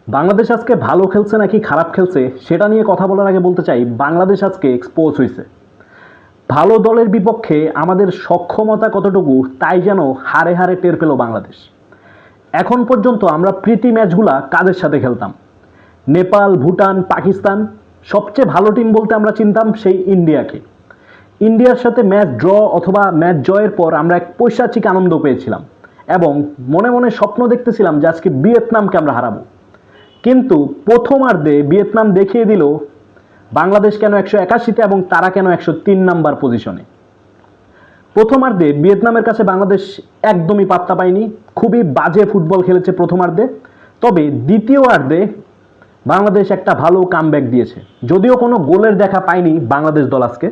বাংলাদেশ আজকে ভালো খেলছে নাকি খারাপ খেলছে সেটা নিয়ে কথা বলার আগে বলতে চাই, বাংলাদেশ আজকে এক্সপোজ হয়েছে। ভালো দলের বিপক্ষে আমাদের সক্ষমতা কতটুকু তাই যেন হারে হারে টের পেল বাংলাদেশ। এখন পর্যন্ত আমরা প্রীতি ম্যাচগুলা কাদের সাথে খেলতাম? নেপাল, ভুটান, পাকিস্তান। সবচেয়ে ভালো টিম বলতে আমরা চিনতাম সেই ইন্ডিয়াকে। ইন্ডিয়ার সাথে ম্যাচ ড্র অথবা ম্যাচ জয়ের পর আমরা এক পৈশাচিক আনন্দ পেয়েছিলাম এবং মনে মনে স্বপ্ন দেখতেছিলাম যে আজকে ভিয়েতনামকে আমরা হারাবো। কিন্তু প্রথমার্ধে ভিয়েতনাম দেখিয়ে দিল বাংলাদেশ কেন 181তে এবং তারা কেন 103 নাম্বার পজিশনে। প্রথমার্ধে ভিয়েতনামের কাছে বাংলাদেশ একদমই পাত্তা পায়নি, খুবই বাজে ফুটবল খেলেছে প্রথমার্ধে। তবে দ্বিতীয়ার্ধে বাংলাদেশ একটা ভালো কামব্যাক দিয়েছে, যদিও কোনো গোলের দেখা পায়নি বাংলাদেশ দল আজকে।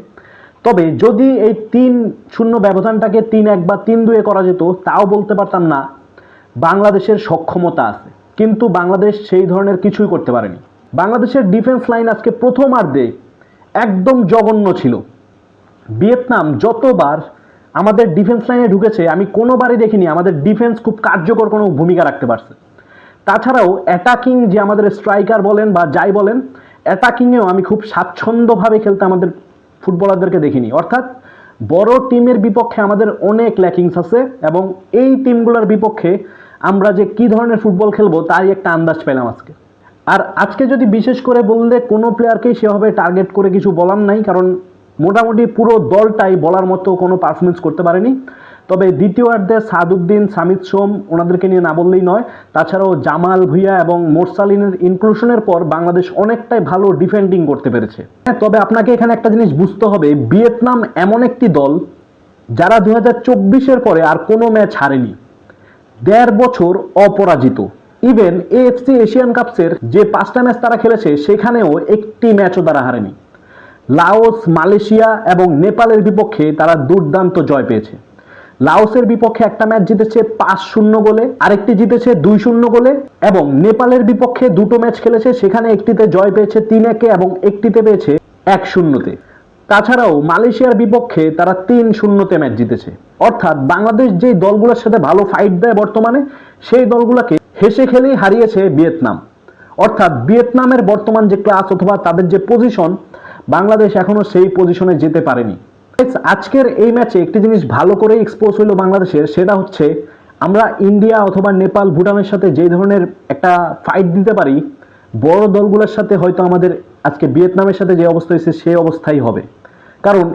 তবে যদি এই 3-0 ব্যবধানটাকে 3-1 বা 3-2 করা যেত তাও বলতে পারতাম না বাংলাদেশের সক্ষমতা আছে, কিন্তু বাংলাদেশ সেই ধরনের কিছুই করতে পারেনি। বাংলাদেশের ডিফেন্স লাইন আজকে প্রথমার্ধে একদম জঘন্য ছিল। ভিয়েতনাম যতবার আমাদের ডিফেন্স লাইনে ঢুকেছে আমি কোনোবারই দেখিনি আমাদের ডিফেন্স খুব কার্যকর কোনো ভূমিকা রাখতে পারছে। তাছাড়াও অ্যাটাকিং যে আমাদের স্ট্রাইকার বলেন বা যাই বলেন, অ্যাটাকিংয়েও আমি খুব স্বাচ্ছন্দ্যভাবে খেলতে আমাদের ফুটবলারদেরকে দেখিনি। অর্থাৎ বড় টিমের বিপক্ষে আমাদের অনেক ল্যাকিংস আছে এবং এই টিমগুলোর বিপক্ষে আমরা যে কী ধরনের ফুটবল খেলবো তারই একটা আন্দাজ পেলাম আজকে। আর আজকে যদি বিশেষ করে বললে কোনো প্লেয়ারকেই সেভাবে টার্গেট করে কিছু বলার নাই, কারণ মোটামুটি পুরো দলটাই বলার মতো কোনো পারফরমেন্স করতে পারেনি। তবে দ্বিতীয়ার্ধে সাদউদ্দিন, সামিদ সোম ওনাদেরকে নিয়ে না বললেই নয়। তাছাড়াও জামাল ভুঁইয়া এবং মোরসালিনের ইনক্লুশনের পর বাংলাদেশ অনেকটাই ভালো ডিফেন্ডিং করতে পেরেছে। হ্যাঁ, তবে আপনাকে এখানে একটা জিনিস বুঝতে হবে, ভিয়েতনাম এমন একটি দল যারা 2024-এর পরে আর কোনো ম্যাচ হারেনি, 1.5 বছর অপরাজিত। ইভেন এএফসি এশিয়ান কাপসের যে 5টা ম্যাচ তারা খেলেছে সেখানেও একটি ম্যাচও তারা হারেনি। লাওস, মালয়েশিয়া এবং নেপালের বিপক্ষে তারা দুর্দান্ত জয় পেয়েছে। লাওসের বিপক্ষে একটা ম্যাচ জিতেছে 5-0 গোলে, আরেকটি জিতেছে 2-0 গোলে, এবং নেপালের বিপক্ষে দুটো ম্যাচ খেলেছে, সেখানে একটিতে জয় পেয়েছে 3-1 এবং একটিতে পেয়েছে 1-0। তাছাড়াও মালয়েশিয়ার বিপক্ষে তারা 3-0 ম্যাচ জিতেছে। অর্থাৎ বাংলাদেশ যে দলগুলোর সাথে ভালো ফাইট দেয় বর্তমানে, সেই দলগুলোকে হেসে খেলেই হারিয়েছে ভিয়েতনাম। অর্থাৎ ভিয়েতনামের বর্তমান যে ক্লাস অথবা তাদের যে পজিশন, বাংলাদেশ এখনো সেই পজিশনে যেতে পারেনি। আজকের এই ম্যাচে একটি জিনিস ভালো করে এক্সপোজ হলো বাংলাদেশের, সেটা হচ্ছে আমরা ইন্ডিয়া অথবা নেপাল, ভুটানের সাথে যে ধরনের একটা ফাইট দিতে পারি, বড় দলগুলোর সাথে হয়তো আমাদের আজকে ভিয়েতনামের সাথে যে অবস্থা হয়েছে সেই অবস্থাই হবে। কারণ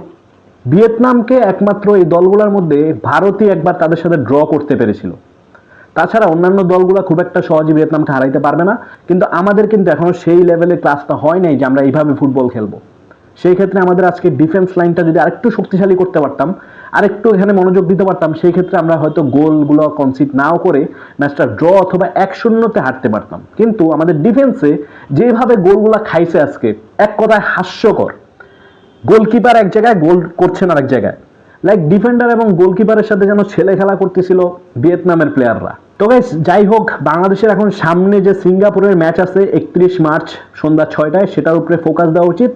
ভিয়েতনামকে একমাত্র এই দলগুলোর মধ্যে ভারতই একবার তাদের সাথে ড্র করতে পেরেছিল। তাছাড়া অন্যান্য দলগুলো খুব একটা সহজে ভিয়েতনামকে হারাইতে পারবে না। কিন্তু আমাদের কিন্তু এখনো সেই লেভেলে ক্লাসটা হয় নাই যে আমরা এইভাবে ফুটবল খেলবো। সেই ক্ষেত্রে আমাদের আজকে ডিফেন্স লাইনটা যদি আরেকটু শক্তিশালী করতে পারতাম, আরেকটু এখানে মনোযোগ দিতে পারতাম, সেই ক্ষেত্রে আমরা হয়তো গোলগুলো কনসিড নাও করে ম্যাচটা ড্র অথবা 1-0 হারতে পারতাম। কিন্তু আমাদের ডিফেন্সে যেভাবে গোলগুলো খাইছে আজকে, এক কথায় হাস্যকর। গোলকিপার এক জায়গায়, গোল করছেন আরেক জায়গায়। লাইক ডিফেন্ডার এবং গোলকিপারের সাথে যেন ছেলে খেলা করতেছিল ভিয়েতনামের প্লেয়াররা। তবে যাই হোক, বাংলাদেশের এখন সামনে যে সিঙ্গাপুরের ম্যাচ আছে 31 মার্চ সন্ধ্যা 6টায়, সেটার উপরে ফোকাস দেওয়া উচিত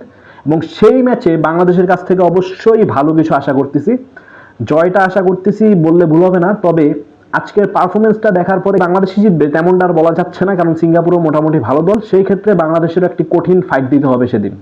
এবং সেই ম্যাচে বাংলাদেশের কাছ থেকে অবশ্যই ভালো কিছু আশা করতেছি। জয়টা আশা করতেছি বললে ভুল হবে না। তবে আজকের পারফরমেন্সটা দেখার পরে বাংলাদেশই জিতবে তেমনটা আর বলা যাচ্ছে না, কারণ সিঙ্গাপুরও মোটামুটি ভালো দল। সেই ক্ষেত্রে বাংলাদেশের একটি কঠিন ফাইট দিতে হবে সেদিন।